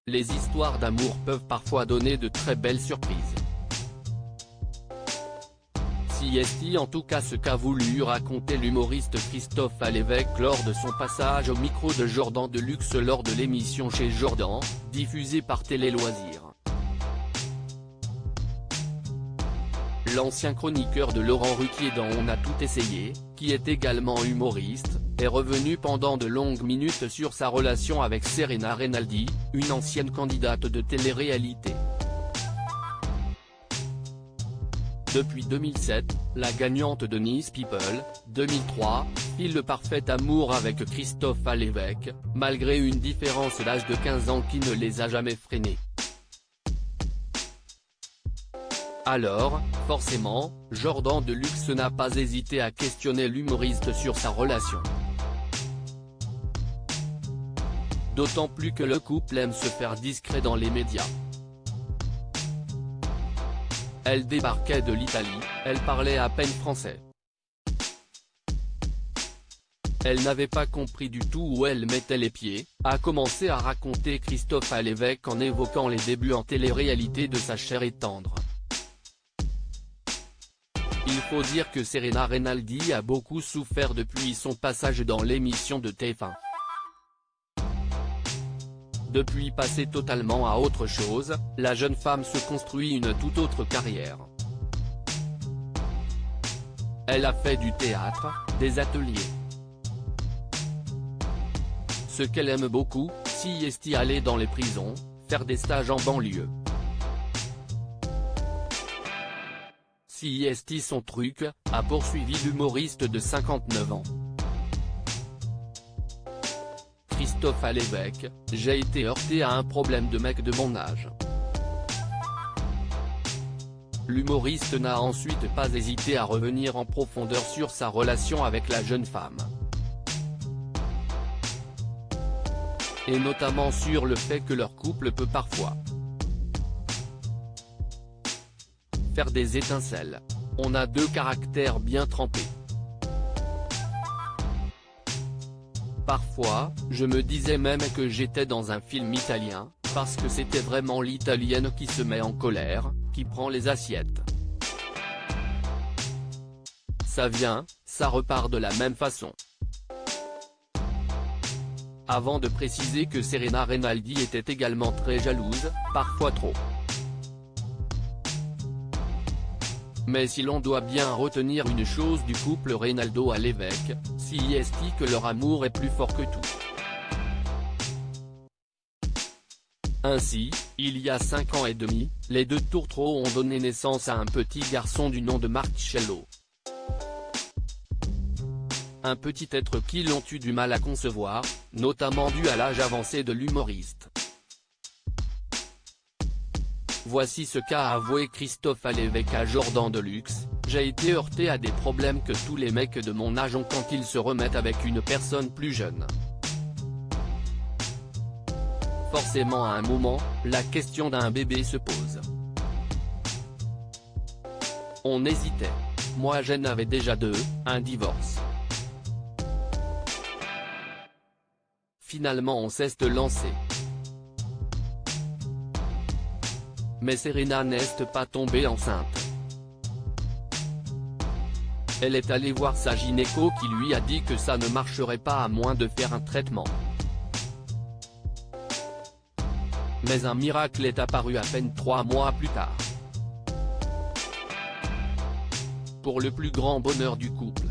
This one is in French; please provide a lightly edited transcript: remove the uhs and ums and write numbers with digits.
les histoires d'amour peuvent parfois donner de très belles surprises. Si est en tout cas ce qu'a voulu raconter l'humoriste Christophe Alévêque lors de son passage au micro de Jordan Deluxe lors de l'émission Chez Jordan, diffusée par Télé Loisirs. L'ancien chroniqueur de Laurent Ruquier dans On a tout essayé, qui est également humoriste, est revenu pendant de longues minutes sur sa relation avec Serena Rinaldi, une ancienne candidate de télé-réalité. Depuis 2007, la gagnante de Nice People, 2003, file le parfait amour avec Christophe Alévêque, malgré une différence d'âge de 15 ans qui ne les a jamais freinés. Alors, forcément, Jordan Deluxe n'a pas hésité à questionner l'humoriste sur sa relation. D'autant plus que le couple aime se faire discret dans les médias. Elle débarquait de l'Italie, elle parlait à peine français. Elle n'avait pas compris du tout où elle mettait les pieds, a commencé à raconter Christophe Alévêque en évoquant les débuts en télé-réalité de sa chère et tendre. Il faut dire que Serena Rinaldi a beaucoup souffert depuis son passage dans l'émission de TF1. Depuis passer totalement à autre chose, la jeune femme se construit une toute autre carrière. Elle a fait du théâtre, des ateliers. Ce qu'elle aime beaucoup, c'est aller dans les prisons, faire des stages en banlieue. C'est son truc, a poursuivi l'humoriste de 59 ans. Christophe Alévêque, j'ai été heurté à un problème de mec de mon âge. L'humoriste n'a ensuite pas hésité à revenir en profondeur sur sa relation avec la jeune femme. Et notamment sur le fait que leur couple peut parfois faire des étincelles. On a deux caractères bien trempés. Parfois, je me disais même que j'étais dans un film italien, parce que c'était vraiment l'italienne qui se met en colère, qui prend les assiettes. Ça vient, ça repart de la même façon. Avant de préciser que Serena Rinaldi était également très jalouse, parfois trop. Mais si l'on doit bien retenir une chose du couple Rinaldo-Alévêque, c'est que leur amour est plus fort que tout. Ainsi, il y a 5 ans et demi, les deux tourtereaux ont donné naissance à un petit garçon du nom de Marcello. Un petit être qu'ils ont eu du mal à concevoir, notamment dû à l'âge avancé de l'humoriste. Voici ce qu'a avoué Christophe Alévêque à Jordan Deluxe: j'ai été heurté à des problèmes que tous les mecs de mon âge ont quand ils se remettent avec une personne plus jeune. Forcément à un moment, la question d'un bébé se pose. On hésitait. Moi j'en avais déjà 2, un divorce. Finalement on s'est lancé. Mais Serena n'est pas tombée enceinte. Elle est allée voir sa gynéco qui lui a dit que ça ne marcherait pas à moins de faire un traitement. Mais un miracle est apparu à peine 3 mois plus tard. Pour le plus grand bonheur du couple.